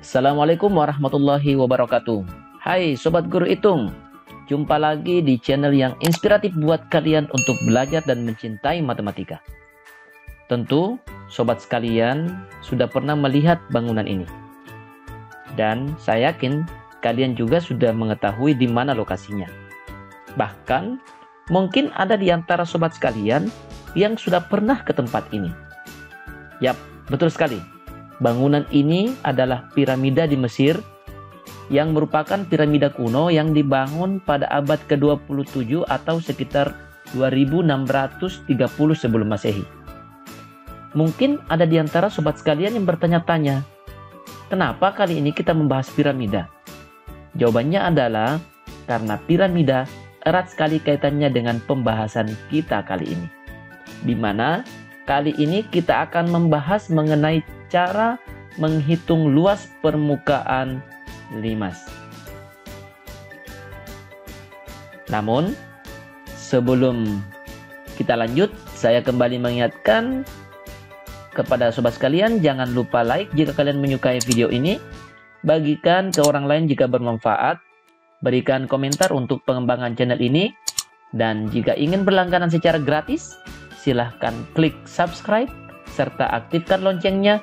Assalamualaikum warahmatullahi wabarakatuh. Hai Sobat Guru Hitung, jumpa lagi di channel yang inspiratif buat kalian untuk belajar dan mencintai matematika. Tentu Sobat sekalian sudah pernah melihat bangunan ini. Dan saya yakin kalian juga sudah mengetahui di mana lokasinya. Bahkan mungkin ada di antara Sobat sekalian yang sudah pernah ke tempat ini. Yap, betul sekali. Bangunan ini adalah piramida di Mesir yang merupakan piramida kuno yang dibangun pada abad ke-27 atau sekitar 2630 sebelum Masehi. Mungkin ada di antara sobat sekalian yang bertanya-tanya, kenapa kali ini kita membahas piramida? Jawabannya adalah karena piramida erat sekali kaitannya dengan pembahasan kita kali ini. Di mana kali ini kita akan membahas mengenai cara menghitung luas permukaan limas. Namun, sebelum kita lanjut, saya kembali mengingatkan kepada sobat sekalian, jangan lupa like jika kalian menyukai video ini, bagikan ke orang lain jika bermanfaat, berikan komentar untuk pengembangan channel ini, dan jika ingin berlangganan secara gratis, silahkan klik subscribe serta aktifkan loncengnya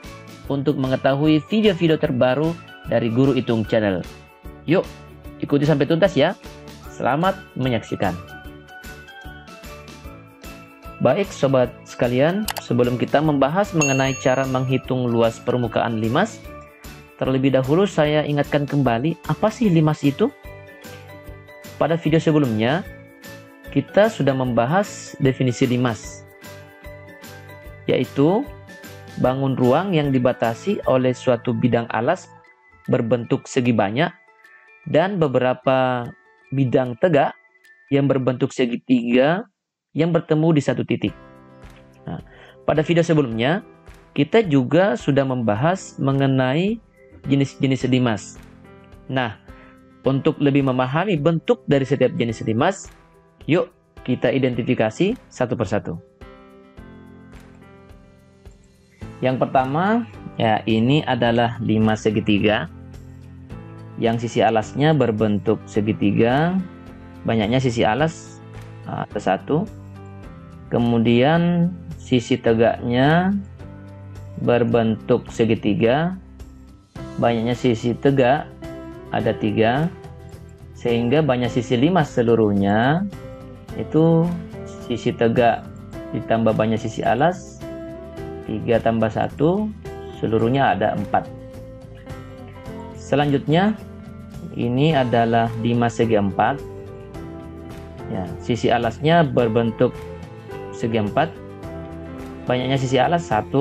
untuk mengetahui video-video terbaru dari Guru Hitung Channel. Yuk, ikuti sampai tuntas ya. Selamat menyaksikan. Baik sobat sekalian, sebelum kita membahas mengenai cara menghitung luas permukaan limas, terlebih dahulu saya ingatkan kembali apa sih limas itu? Pada video sebelumnya, kita sudah membahas definisi limas, yaitu bangun ruang yang dibatasi oleh suatu bidang alas berbentuk segi banyak dan beberapa bidang tegak yang berbentuk segitiga yang bertemu di satu titik. Nah, pada video sebelumnya, kita juga sudah membahas mengenai jenis-jenis limas. Nah, untuk lebih memahami bentuk dari setiap jenis limas, yuk kita identifikasi satu persatu. Yang pertama, ya ini adalah limas segitiga yang sisi alasnya berbentuk segitiga, banyaknya sisi alas ada satu, kemudian sisi tegaknya berbentuk segitiga, banyaknya sisi tegak ada 3, sehingga banyak sisi limas seluruhnya itu sisi tegak ditambah banyak sisi alas 3 tambah 1, seluruhnya ada 4. Selanjutnya, ini adalah limas segi 4. Ya, sisi alasnya berbentuk segi 4. Banyaknya sisi alas 1.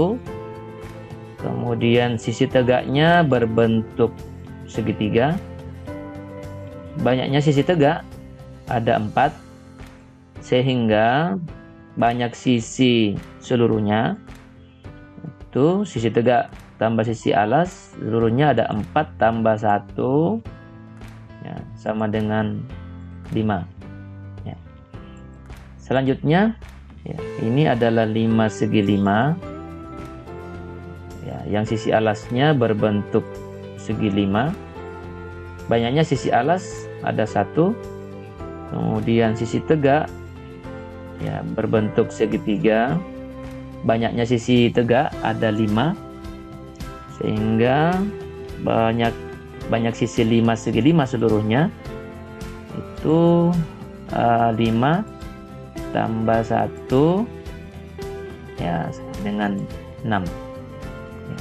Kemudian sisi tegaknya berbentuk segitiga. Banyaknya sisi tegak ada 4. Sehingga banyak sisi seluruhnya. Itu sisi tegak tambah sisi alas, seluruhnya ada 4 tambah 1 ya, sama dengan 5 ya. Selanjutnya ya, ini adalah limas segi 5 ya, yang sisi alasnya berbentuk segi 5, banyaknya sisi alas ada 1, kemudian sisi tegak ya, berbentuk segitiga, banyaknya sisi tegak ada 5, sehingga banyak sisi limas segi 5 seluruhnya itu 5 tambah 1 ya dengan 6 ya.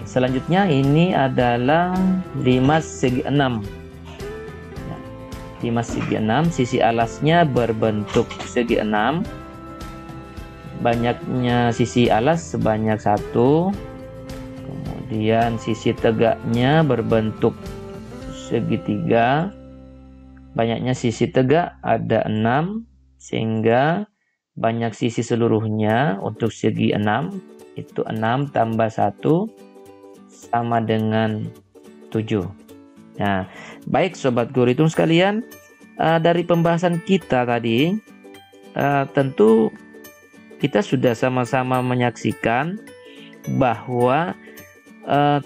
Selanjutnya ini adalah limas segi 6 ya. Limas segi 6, sisi alasnya berbentuk segi 6, banyaknya sisi alas sebanyak 1, kemudian sisi tegaknya berbentuk segitiga, banyaknya sisi tegak ada 6, sehingga banyak sisi seluruhnya untuk segi 6 itu 6 tambah 1 sama dengan 7. Nah, baik sobat guru hitung sekalian, dari pembahasan kita tadi tentu kita sudah sama-sama menyaksikan bahwa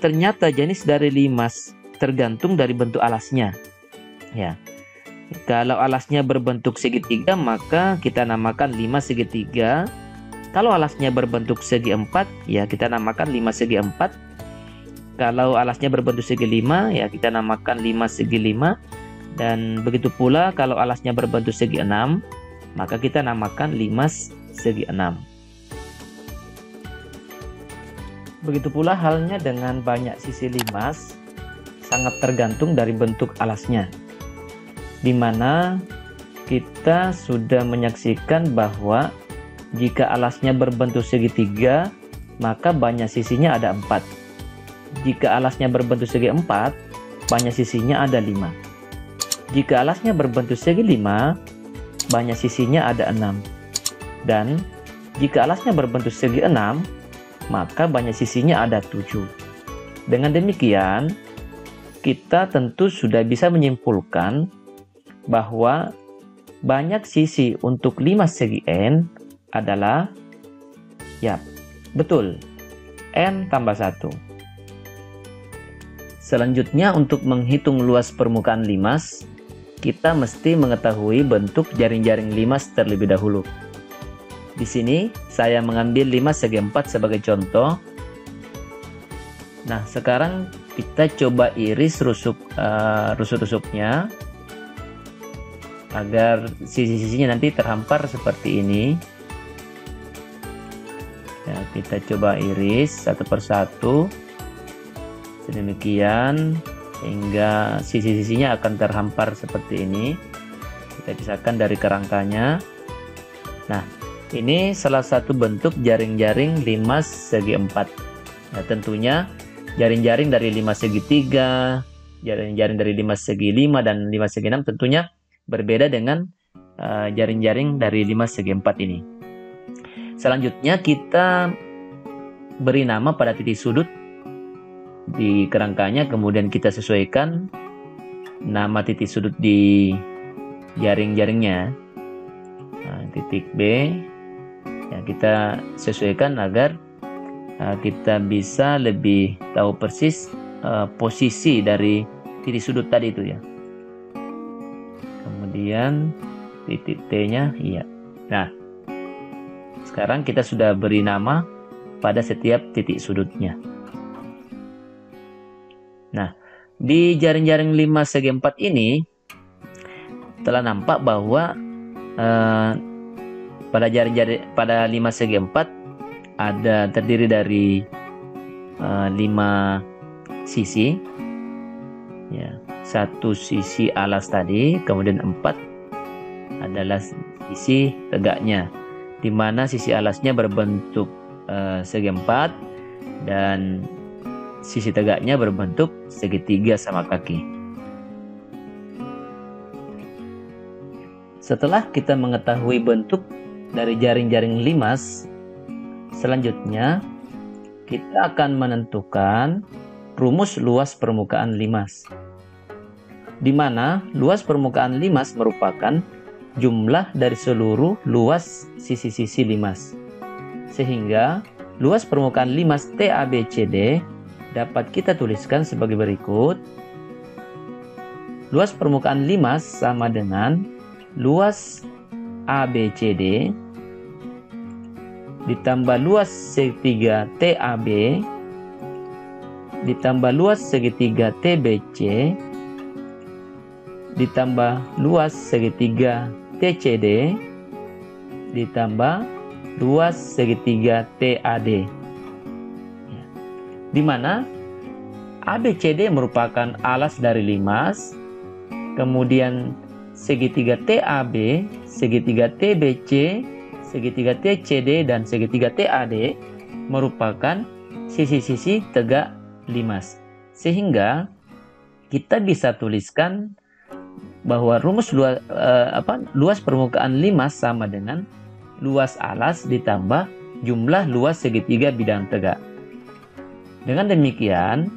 ternyata jenis dari limas tergantung dari bentuk alasnya. Ya, kalau alasnya berbentuk segitiga maka kita namakan limas segitiga. Kalau alasnya berbentuk segi empat, ya kita namakan limas segi empat. Kalau alasnya berbentuk segi lima, ya kita namakan limas segi lima. Dan begitu pula kalau alasnya berbentuk segi enam, maka kita namakan limas segi enam. Begitu pula halnya dengan banyak sisi limas, sangat tergantung dari bentuk alasnya, di mana kita sudah menyaksikan bahwa jika alasnya berbentuk segitiga, maka banyak sisinya ada 4. Jika alasnya berbentuk segi 4, banyak sisinya ada 5. Jika alasnya berbentuk segi 5, banyak sisinya ada 6. Dan jika alasnya berbentuk segi 6, maka banyak sisinya ada 7. Dengan demikian, kita tentu sudah bisa menyimpulkan bahwa banyak sisi untuk limas segi N adalah, ya, betul, N tambah 1. Selanjutnya, untuk menghitung luas permukaan limas, kita mesti mengetahui bentuk jaring-jaring limas terlebih dahulu. Di sini saya mengambil limas segi 4 sebagai contoh. Nah, sekarang kita coba iris rusuk-rusuknya agar sisi-sisinya nanti terhampar seperti ini. Ya, kita coba iris satu persatu sedemikian hingga sisi-sisinya akan terhampar seperti ini. Kita pisahkan dari kerangkanya. Nah, ini salah satu bentuk jaring-jaring limas segi 4. Nah, tentunya jaring-jaring dari limas segi 3, jaring-jaring dari limas segi 5 dan limas segi 6 tentunya berbeda dengan jaring-jaring dari limas segi 4 ini. Selanjutnya kita beri nama pada titik sudut di kerangkanya, kemudian kita sesuaikan nama titik sudut di jaring-jaringnya. Nah, titik B ya, kita sesuaikan agar kita bisa lebih tahu persis posisi dari titik sudut tadi itu ya. Kemudian titik T-nya, iya. Nah, sekarang kita sudah beri nama pada setiap titik sudutnya. Nah, di jaring-jaring limas segi 4 ini telah nampak bahwa pada limas segi 4 ada terdiri dari 5 sisi. Ya, satu sisi alas tadi, kemudian 4 adalah sisi tegaknya, di mana sisi alasnya berbentuk segi 4 dan sisi tegaknya berbentuk segitiga sama kaki. Setelah kita mengetahui bentuk dari jaring-jaring limas, selanjutnya kita akan menentukan rumus luas permukaan limas, di mana luas permukaan limas merupakan jumlah dari seluruh luas sisi-sisi limas. Sehingga luas permukaan limas TABCD dapat kita tuliskan sebagai berikut. Luas permukaan limas sama dengan luas ABCD ditambah luas segitiga TAB ditambah luas segitiga TBC ditambah luas segitiga TCD ditambah luas segitiga TAD, ya, di mana ABCD merupakan alas dari limas, kemudian segitiga TAB, segitiga TBC, segitiga TCD, dan segitiga TAD merupakan sisi-sisi tegak limas. Sehingga kita bisa tuliskan bahwa rumus luas permukaan limas sama dengan luas alas ditambah jumlah luas segitiga bidang tegak. Dengan demikian,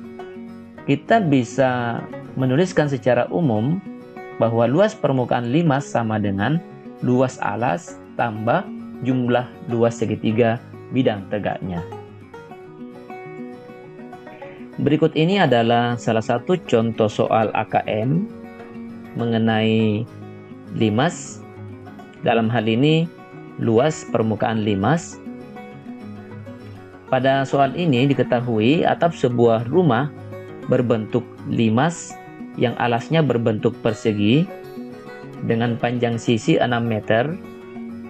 kita bisa menuliskan secara umum bahwa luas permukaan limas sama dengan luas alas tambah jumlah luas segitiga bidang tegaknya. Berikut ini adalah salah satu contoh soal AKM mengenai limas. Dalam hal ini luas permukaan limas. Pada soal ini diketahui atap sebuah rumah berbentuk limas yang alasnya berbentuk persegi dengan panjang sisi 6 meter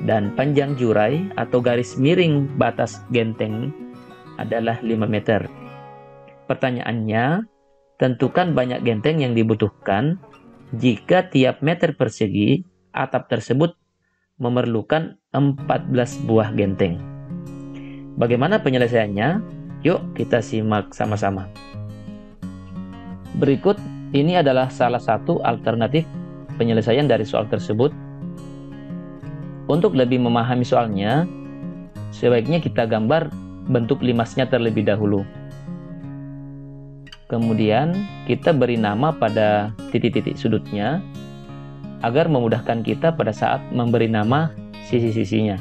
dan panjang jurai atau garis miring batas genteng adalah 5 meter. Pertanyaannya, tentukan banyak genteng yang dibutuhkan jika tiap meter persegi atap tersebut memerlukan 14 buah genteng. Bagaimana penyelesaiannya? Yuk kita simak sama-sama. Berikut ini adalah salah satu alternatif penyelesaian dari soal tersebut. Untuk lebih memahami soalnya, sebaiknya kita gambar bentuk limasnya terlebih dahulu. Kemudian kita beri nama pada titik-titik sudutnya agar memudahkan kita pada saat memberi nama sisi-sisinya.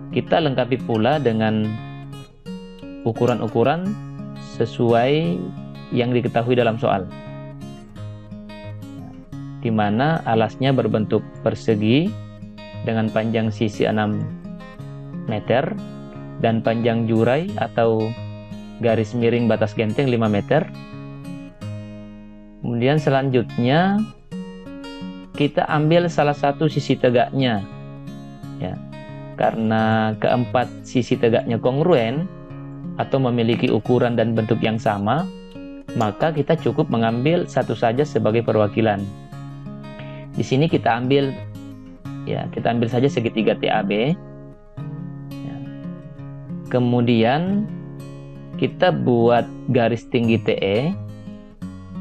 Kita lengkapi pula dengan ukuran-ukuran sesuai yang diketahui dalam soal, di mana alasnya berbentuk persegi dengan panjang sisi 6 meter dan panjang jurai atau garis miring batas genteng 5 meter. Kemudian selanjutnya kita ambil salah satu sisi tegaknya, ya. Karena keempat sisi tegaknya kongruen atau memiliki ukuran dan bentuk yang sama, maka kita cukup mengambil satu saja sebagai perwakilan. Di sini kita ambil saja segitiga TAB. Ya. Kemudian kita buat garis tinggi TE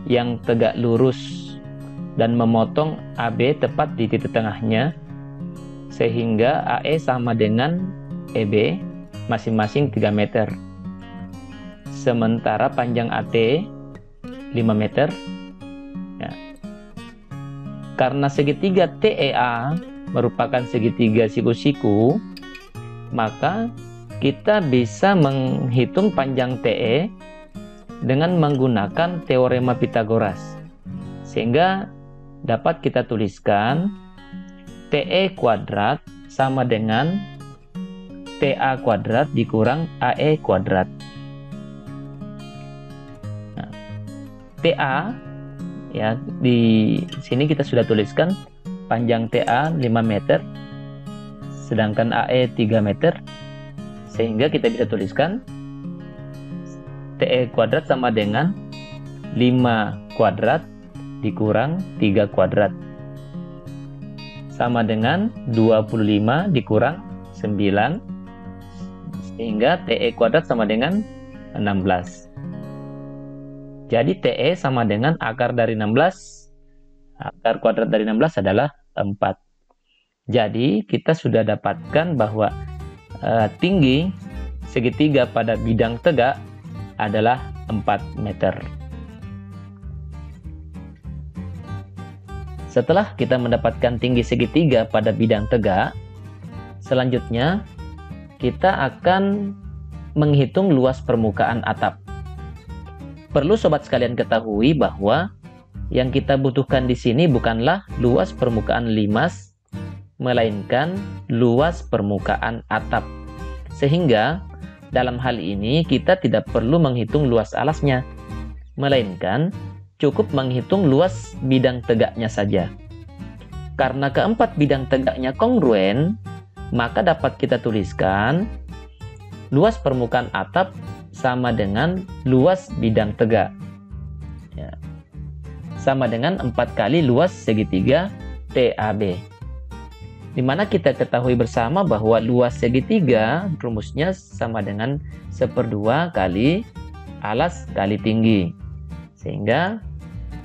yang tegak lurus dan memotong AB tepat di titik tengahnya, sehingga AE sama dengan EB masing-masing 3 meter. Sementara panjang AT 5 meter. Ya. Karena segitiga TEA merupakan segitiga siku-siku, maka kita bisa menghitung panjang TE dengan menggunakan teorema Pitagoras, sehingga dapat kita tuliskan TE kuadrat sama dengan TA kuadrat dikurang AE kuadrat. Nah, TA ya, di sini kita sudah tuliskan panjang TA 5 meter sedangkan AE 3 meter, sehingga kita bisa tuliskan TE kuadrat sama dengan 5 kuadrat dikurang 3 kuadrat sama dengan 25 dikurang 9, sehingga TE kuadrat sama dengan 16. Jadi TE sama dengan akar dari 16, akar kuadrat dari 16 adalah 4. Jadi kita sudah dapatkan bahwa tinggi segitiga pada bidang tegak adalah 4 meter. Setelah kita mendapatkan tinggi segitiga pada bidang tegak, selanjutnya kita akan menghitung luas permukaan atap. Perlu sobat sekalian ketahui bahwa yang kita butuhkan di sini bukanlah luas permukaan limas, melainkan luas permukaan atap. Sehingga dalam hal ini kita tidak perlu menghitung luas alasnya, melainkan cukup menghitung luas bidang tegaknya saja. Karena keempat bidang tegaknya kongruen, maka dapat kita tuliskan luas permukaan atap sama dengan luas bidang tegak, ya, sama dengan 4 kali luas segitiga TAB. Di mana kita ketahui bersama bahwa luas segitiga rumusnya sama dengan 1/2 kali alas kali tinggi, sehingga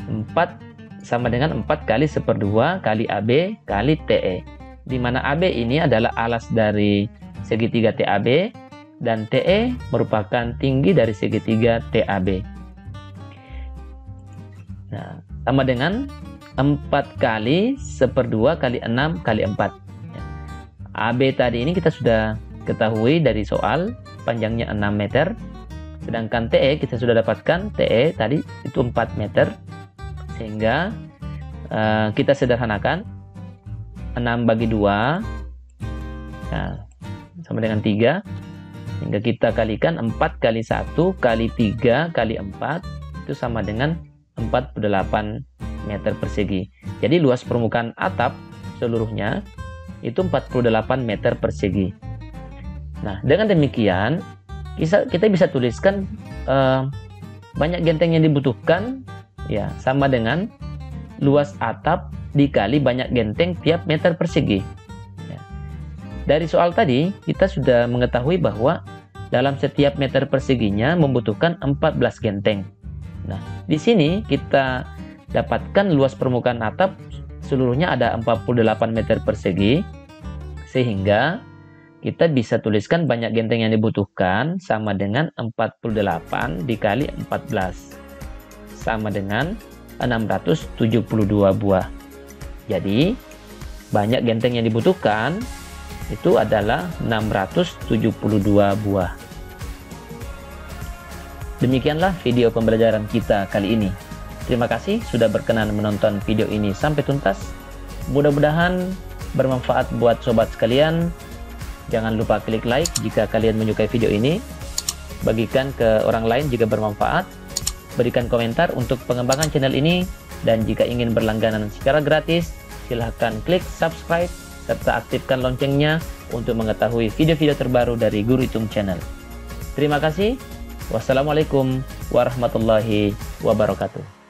4 sama dengan 4 kali 1/2 kali AB kali TE, di mana AB ini adalah alas dari segitiga TAB dan TE merupakan tinggi dari segitiga TAB. Nah, sama dengan 4 kali 1/2 kali 6 kali 4. AB tadi ini kita sudah ketahui dari soal, panjangnya 6 meter, Sedangkan TE kita sudah dapatkan, TE tadi itu 4 meter. Sehingga kita sederhanakan, 6 bagi 2 nah, sama dengan 3. Sehingga kita kalikan 4 kali 1 kali 3 kali 4 itu sama dengan 48 meter persegi. Jadi luas permukaan atap seluruhnya itu 48 meter persegi. Nah, dengan demikian kita bisa tuliskan banyak genteng yang dibutuhkan ya sama dengan luas atap dikali banyak genteng tiap meter persegi. Dari soal tadi, kita sudah mengetahui bahwa dalam setiap meter perseginya membutuhkan 14 genteng. Nah, di sini kita dapatkan luas permukaan atap seluruhnya ada 48 meter persegi, sehingga kita bisa tuliskan banyak genteng yang dibutuhkan sama dengan 48 dikali 14, sama dengan 672 buah. Jadi, banyak genteng yang dibutuhkan itu adalah 672 buah. Demikianlah video pembelajaran kita kali ini. Terima kasih sudah berkenan menonton video ini sampai tuntas. Mudah-mudahan bermanfaat buat sobat sekalian. Jangan lupa klik like jika kalian menyukai video ini. Bagikan ke orang lain jika bermanfaat. Berikan komentar untuk pengembangan channel ini. Dan jika ingin berlangganan secara gratis, silahkan klik subscribe serta aktifkan loncengnya untuk mengetahui video-video terbaru dari Guru Hitung Channel. Terima kasih. Wassalamualaikum warahmatullahi wabarakatuh.